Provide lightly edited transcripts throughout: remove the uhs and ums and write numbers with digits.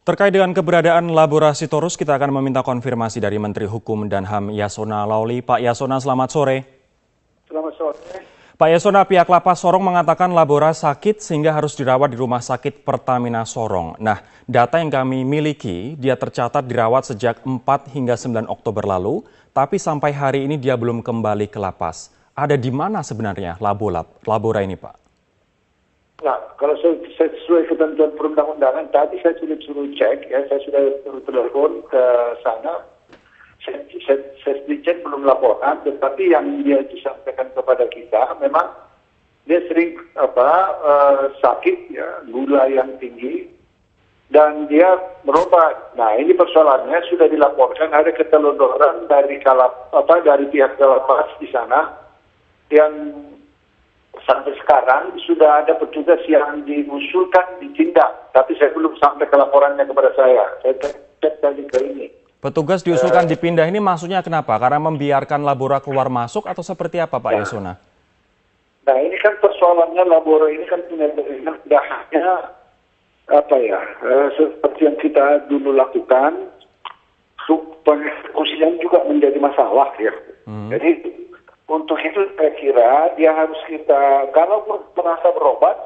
Terkait dengan keberadaan Laborasitorus, kita akan meminta konfirmasi dari Menteri Hukum dan HAM Yasona Lawli. Pak Yasona, selamat sore. Selamat sore. Pak Yasona, pihak Lapas Sorong mengatakan Labora sakit sehingga harus dirawat di Rumah Sakit Pertamina Sorong. Nah, data yang kami miliki, dia tercatat dirawat sejak 4 hingga 9 Oktober lalu, tapi sampai hari ini dia belum kembali ke lapas. Ada di mana sebenarnya Labora ini, Pak? Nah, kalau sesuai ketentuan perundang-undangan, tadi saya sudah suruh cek, ya, saya sudah suruh telepon ke sana. Sesdijen belum laporan, tetapi yang dia disampaikan kepada kita, memang dia sering sakit, ya, gula yang tinggi, dan dia berobat. Nah, ini persoalannya sudah dilaporkan ada ketelodoran dari pihak lapas di sana yang sampai sekarang sudah ada petugas yang diusulkan ditindak, tapi saya belum sampai ke laporannya kepada saya. Saya cek tadi ke ini. Petugas diusulkan dipindah ini maksudnya kenapa? Karena membiarkan Labora keluar masuk atau seperti apa, Pak Yasona? Nah, ini kan persoalannya Labora ini kan punya tidak hanya seperti yang kita dulu lakukan, pengeksekusian juga menjadi masalah, ya. Jadi untuk itu saya kira dia harus kita, kalau merasa berobat,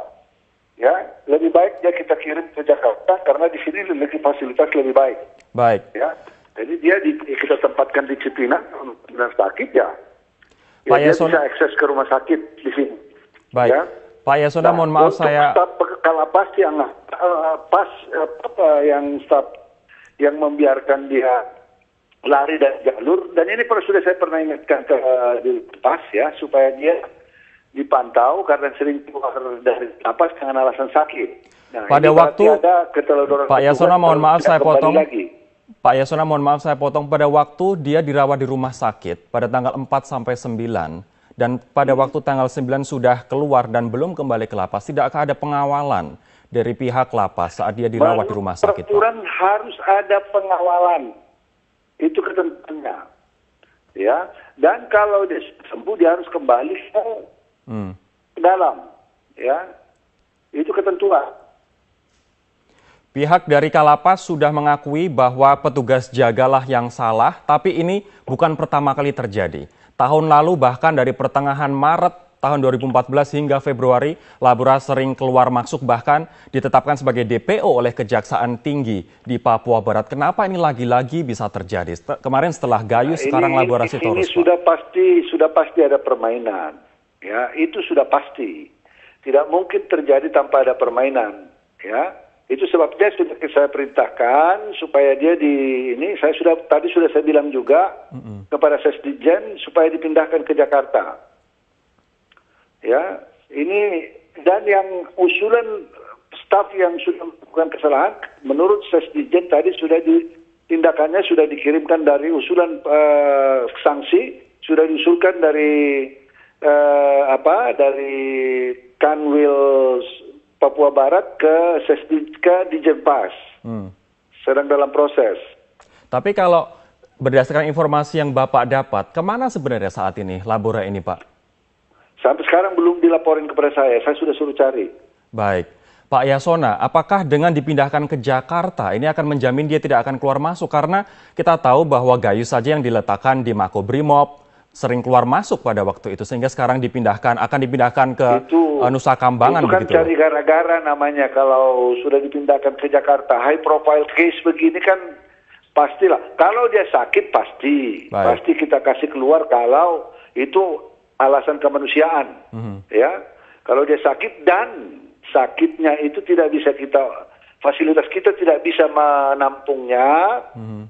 ya lebih baik dia kita kirim ke Jakarta karena di sini memiliki fasilitas lebih baik. Baik. Ya, jadi dia kita tempatkan di Cipinang dan sakit, ya. Pak Dia Yasona, bisa akses ke rumah sakit di sini. Baik. Ya. Pak Yasona, mohon maaf saya. Kalau pasti yang membiarkan dia lari dari jalur, dan ini sudah saya pernah ingatkan ke di lapas, ya, supaya dia dipantau karena sering keluar dari lapas dengan alasan sakit. Nah, pada waktu ada ketelodoran Pak Yasona, mohon maaf saya potong. Lagi. Pak Yasona, mohon maaf saya potong. Pada waktu dia dirawat di rumah sakit pada tanggal 4 sampai 9 dan pada waktu tanggal 9 sudah keluar dan belum kembali ke lapas, tidakkah ada pengawalan dari pihak lapas saat dia dirawat di rumah sakit? Peraturan harus ada pengawalan. Itu ketentuannya, ya. Dan kalau dia sembuh dia harus kembali ke dalam, ya. Itu ketentuan. Pihak dari Kalapas sudah mengakui bahwa petugas jagalah yang salah, tapi ini bukan pertama kali terjadi. Tahun lalu bahkan dari pertengahan Maret tahun 2014 hingga Februari, Labora sering keluar masuk, bahkan ditetapkan sebagai DPO oleh Kejaksaan Tinggi di Papua Barat. Kenapa ini lagi-lagi bisa terjadi? Kemarin setelah Gayus, sekarang Laborasitorus. Ini sudah pasti ada permainan. Ya, itu sudah pasti. Tidak mungkin terjadi tanpa ada permainan. Ya, itu sebabnya sudah saya perintahkan supaya dia tadi sudah saya bilang juga kepada Sesdijen supaya dipindahkan ke Jakarta. Ya, ini dan yang usulan staf yang sudah melakukan kesalahan, menurut Sesdijen tadi tindakannya sudah dikirimkan dari usulan sanksi, sudah diusulkan dari Kanwil Papua Barat ke Dijenpas, sedang dalam proses. Tapi kalau berdasarkan informasi yang Bapak dapat, kemana sebenarnya saat ini Labora ini, Pak? Sampai sekarang belum dilaporin kepada saya sudah suruh cari. Baik. Pak Yasona, apakah dengan dipindahkan ke Jakarta, ini akan menjamin dia tidak akan keluar masuk? Karena kita tahu bahwa Gayus saja yang diletakkan di Makobrimob, sering keluar masuk pada waktu itu, sehingga sekarang akan dipindahkan ke Nusa Kambangan. Itu kan cari gara-gara namanya kalau sudah dipindahkan ke Jakarta. High profile case begini kan pastilah. Kalau dia sakit pasti kita kasih keluar kalau itu alasan kemanusiaan, ya. Kalau dia sakit dan sakitnya itu tidak bisa fasilitas kita tidak bisa menampungnya,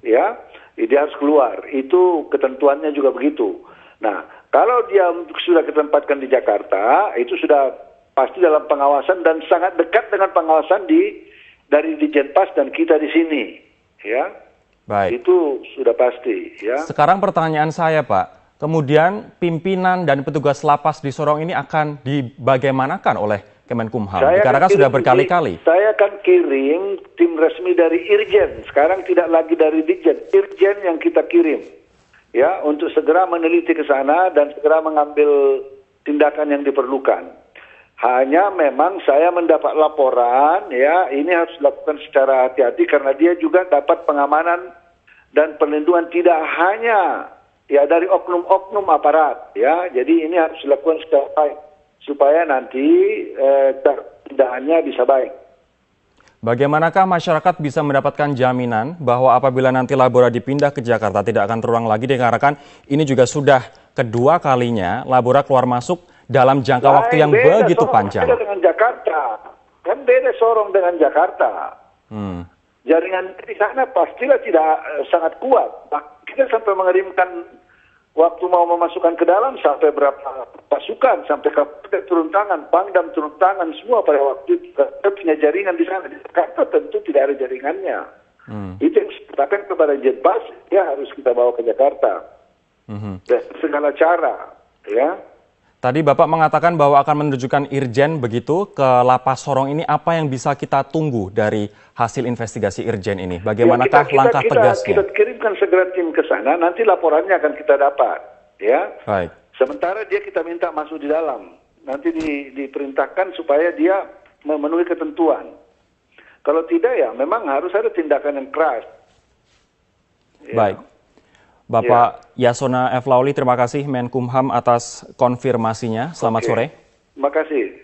ya, dia harus keluar. Itu ketentuannya juga begitu. Nah, kalau dia sudah ditempatkan di Jakarta, itu sudah pasti dalam pengawasan dan sangat dekat dengan pengawasan dari Dijenpas dan kita di sini, ya. Baik. Itu sudah pasti, ya. Sekarang pertanyaan saya, Pak. Kemudian pimpinan dan petugas lapas di Sorong ini akan dibagaimanakan oleh Kemenkumham? Karena kan sudah berkali-kali. Saya akan kirim tim resmi dari Irjen. Sekarang tidak lagi dari Dijen. Irjen yang kita kirim, ya, untuk segera meneliti ke sana dan segera mengambil tindakan yang diperlukan. Hanya memang saya mendapat laporan, ya ini harus dilakukan secara hati-hati karena dia juga dapat pengamanan dan perlindungan tidak hanya ya dari oknum-oknum aparat, ya. Jadi ini harus dilakukan secara baik supaya nanti tindakannya bisa baik. Bagaimanakah masyarakat bisa mendapatkan jaminan bahwa apabila nanti Labora dipindah ke Jakarta tidak akan terulang lagi, dikarenakan ini juga sudah kedua kalinya Labora keluar masuk dalam jangka waktu yang begitu panjang. Beda dengan Jakarta, kan beda Sorong dengan Jakarta. Jaringan di sana pastilah tidak sangat kuat. Kita sampai mengirimkan waktu mau memasukkan ke dalam sampai berapa pasukan, sampai Kapolda turun tangan, Pangdam turun tangan, semua pada waktu itu. Kita punya jaringan di sana. Di Jakarta tentu tidak ada jaringannya. Itu yang katakan kepada Jenpas, ya harus kita bawa ke Jakarta. Dan segala cara, ya. Tadi Bapak mengatakan bahwa akan menunjukkan Irjen begitu ke Lapas Sorong ini. Apa yang bisa kita tunggu dari hasil investigasi Irjen ini? Bagaimanakah langkah tegasnya? Kita kirimkan segera tim ke sana, nanti laporannya akan kita dapat. Ya. Baik. Sementara dia kita minta masuk di dalam. Nanti diperintahkan supaya dia memenuhi ketentuan. Kalau tidak ya memang harus ada tindakan yang keras. Ya. Baik. Bapak Yasona F. Lauli, terima kasih Menkumham atas konfirmasinya. Selamat sore. Terima kasih.